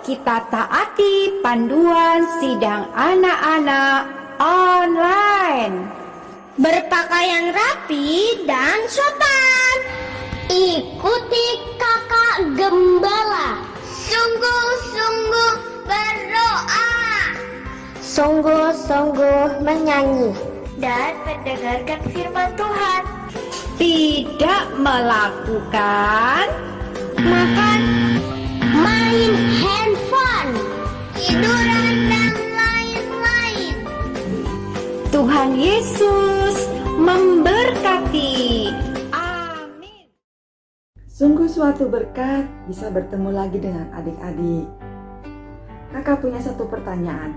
kita taati panduan sidang anak-anak online. Berpakaian rapi dan sopan. Ikuti kakak gembala. Sungguh-sungguh berdoa. Sungguh-sungguh menyanyi. Dan mendengarkan firman Tuhan. Tidak melakukan Makan, main handphone, tiduran dan lain-lain. Tuhan Yesus memberkati. Amin. Sungguh suatu berkat bisa bertemu lagi dengan adik-adik. Kakak punya satu pertanyaan.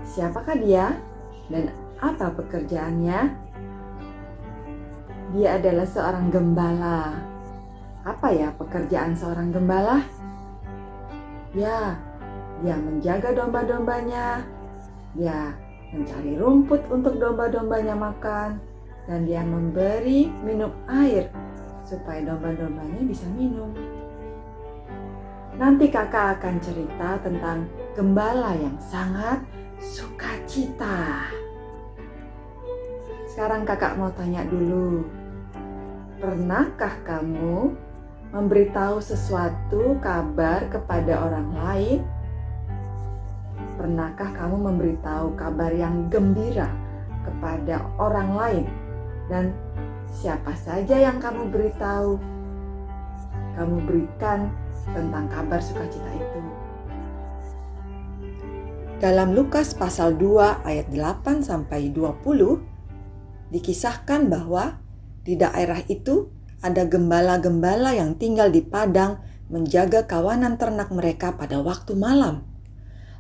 Siapakah dia dan apa pekerjaannya? Dia adalah seorang gembala. Apa ya pekerjaan seorang gembala? Ya, dia menjaga domba-dombanya. Dia mencari rumput untuk domba-dombanya makan. Dan dia memberi minum air supaya domba-dombanya bisa minum. Nanti kakak akan cerita tentang gembala yang sangat sukacita. Sekarang kakak mau tanya dulu. Pernahkah kamu memberitahu sesuatu kabar kepada orang lain? Pernahkah kamu memberitahu kabar yang gembira kepada orang lain? Dan siapa saja yang kamu beritahu? Kamu berikan tentang kabar sukacita itu. Dalam Lukas pasal 2 ayat 8 sampai 20 dikisahkan bahwa di daerah itu ada gembala-gembala yang tinggal di padang menjaga kawanan ternak mereka pada waktu malam.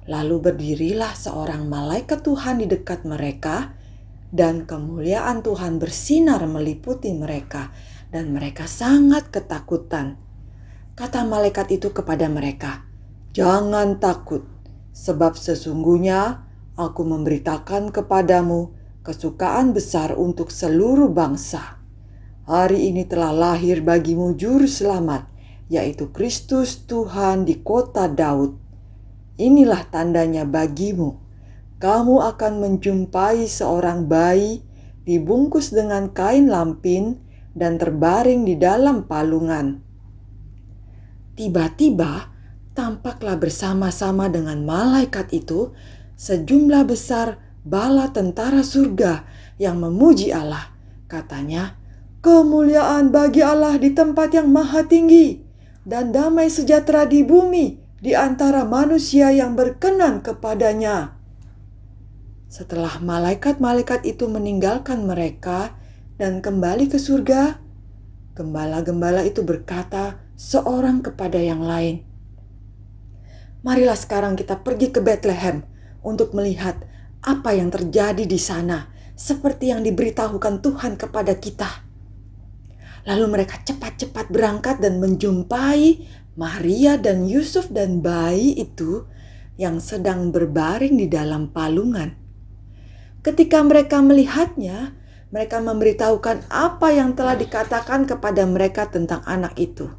Lalu berdirilah seorang malaikat Tuhan di dekat mereka dan kemuliaan Tuhan bersinar meliputi mereka dan mereka sangat ketakutan. Kata malaikat itu kepada mereka, "Jangan takut, sebab sesungguhnya aku memberitakan kepadamu kesukaan besar untuk seluruh bangsa. Hari ini telah lahir bagimu juru selamat, yaitu Kristus Tuhan di kota Daud. Inilah tandanya bagimu. Kamu akan menjumpai seorang bayi dibungkus dengan kain lampin dan terbaring di dalam palungan." Tiba-tiba tampaklah bersama-sama dengan malaikat itu sejumlah besar bala tentara surga yang memuji Allah. Katanya, "Kemuliaan bagi Allah di tempat yang maha tinggi dan damai sejahtera di bumi di antara manusia yang berkenan kepadanya." Setelah malaikat-malaikat itu meninggalkan mereka dan kembali ke surga, gembala-gembala itu berkata seorang kepada yang lain, "Marilah sekarang kita pergi ke Bethlehem untuk melihat apa yang terjadi di sana, seperti yang diberitahukan Tuhan kepada kita." Lalu mereka cepat-cepat berangkat dan menjumpai Maria dan Yusuf dan bayi itu yang sedang berbaring di dalam palungan. Ketika mereka melihatnya, mereka memberitahukan apa yang telah dikatakan kepada mereka tentang anak itu.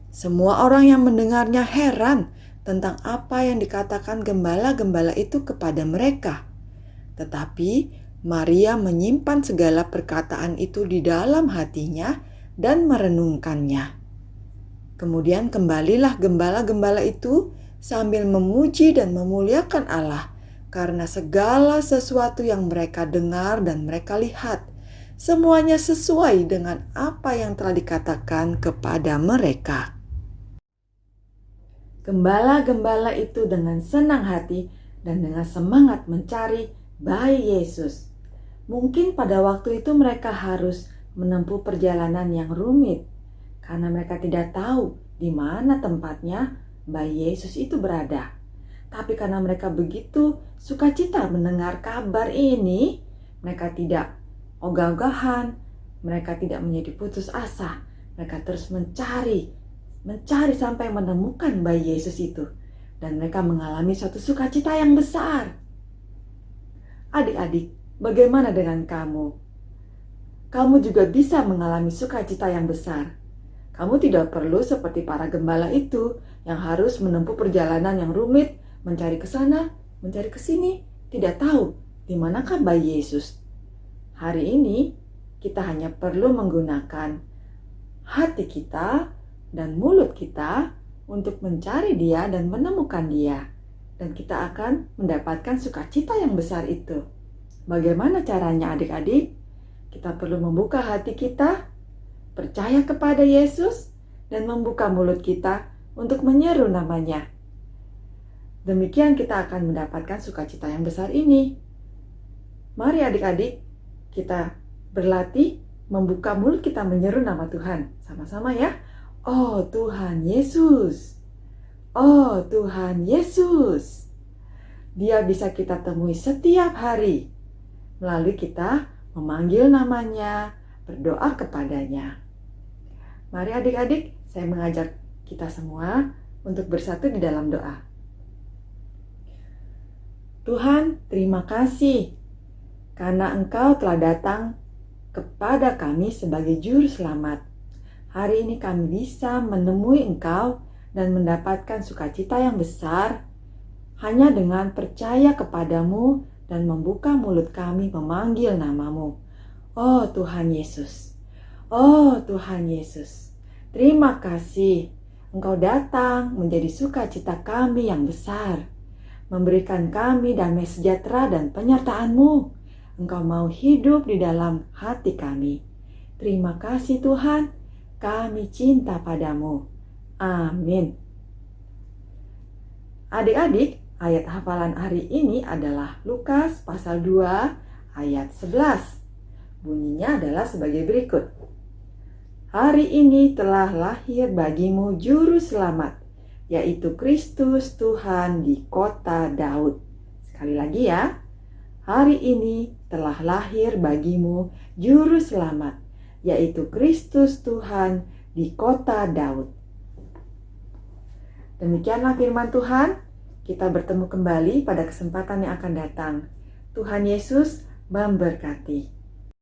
Semua orang yang mendengarnya heran tentang apa yang dikatakan gembala-gembala itu kepada mereka. Tetapi Maria menyimpan segala perkataan itu di dalam hatinya dan merenungkannya. Kemudian kembalilah gembala-gembala itu sambil memuji dan memuliakan Allah karena segala sesuatu yang mereka dengar dan mereka lihat. Semuanya sesuai dengan apa yang telah dikatakan kepada mereka. Gembala-gembala itu dengan senang hati dan dengan semangat mencari bayi Yesus. Mungkin pada waktu itu mereka harus menempuh perjalanan yang rumit karena mereka tidak tahu di mana tempatnya bayi Yesus itu berada. Tapi karena mereka begitu sukacita mendengar kabar ini, mereka tidak ogah-ogahan, mereka tidak menjadi putus asa. Mereka terus mencari sampai menemukan bayi Yesus itu. Dan mereka mengalami suatu sukacita yang besar. Adik-adik, bagaimana dengan kamu? Kamu juga bisa mengalami sukacita yang besar. Kamu tidak perlu seperti para gembala itu yang harus menempuh perjalanan yang rumit, mencari ke sana, mencari ke sini, tidak tahu di manakah bayi Yesus. Hari ini kita hanya perlu menggunakan hati kita dan mulut kita untuk mencari Dia dan menemukan Dia. Dan kita akan mendapatkan sukacita yang besar itu. Bagaimana caranya adik-adik? Kita perlu membuka hati kita, percaya kepada Yesus, dan membuka mulut kita untuk menyeru namanya. Demikian kita akan mendapatkan sukacita yang besar ini. Mari adik-adik, kita berlatih membuka mulut kita menyeru nama Tuhan. Sama-sama ya. Oh Tuhan Yesus. Oh Tuhan Yesus. Dia bisa kita temui setiap hari. Melalui kita memanggil namanya, berdoa kepadanya. Mari adik-adik, saya mengajak kita semua untuk bersatu di dalam doa. Tuhan, terima kasih karena Engkau telah datang kepada kami sebagai juru selamat. Hari ini kami bisa menemui Engkau dan mendapatkan sukacita yang besar hanya dengan percaya kepadamu dan membuka mulut kami memanggil namamu. Oh Tuhan Yesus. Oh Tuhan Yesus, terima kasih Engkau datang menjadi sukacita kami yang besar, memberikan kami damai sejahtera dan penyertaan-Mu. Engkau mau hidup di dalam hati kami. Terima kasih Tuhan, kami cinta padamu. Amin. Adik-adik, ayat hafalan hari ini adalah Lukas pasal 2 ayat 11. Bunyinya adalah sebagai berikut. Hari ini telah lahir bagimu juru selamat, yaitu Kristus Tuhan di kota Daud. Sekali lagi ya. Hari ini telah lahir bagimu juru selamat, yaitu Kristus Tuhan di kota Daud. Demikianlah firman Tuhan. Kita bertemu kembali pada kesempatan yang akan datang. Tuhan Yesus memberkati.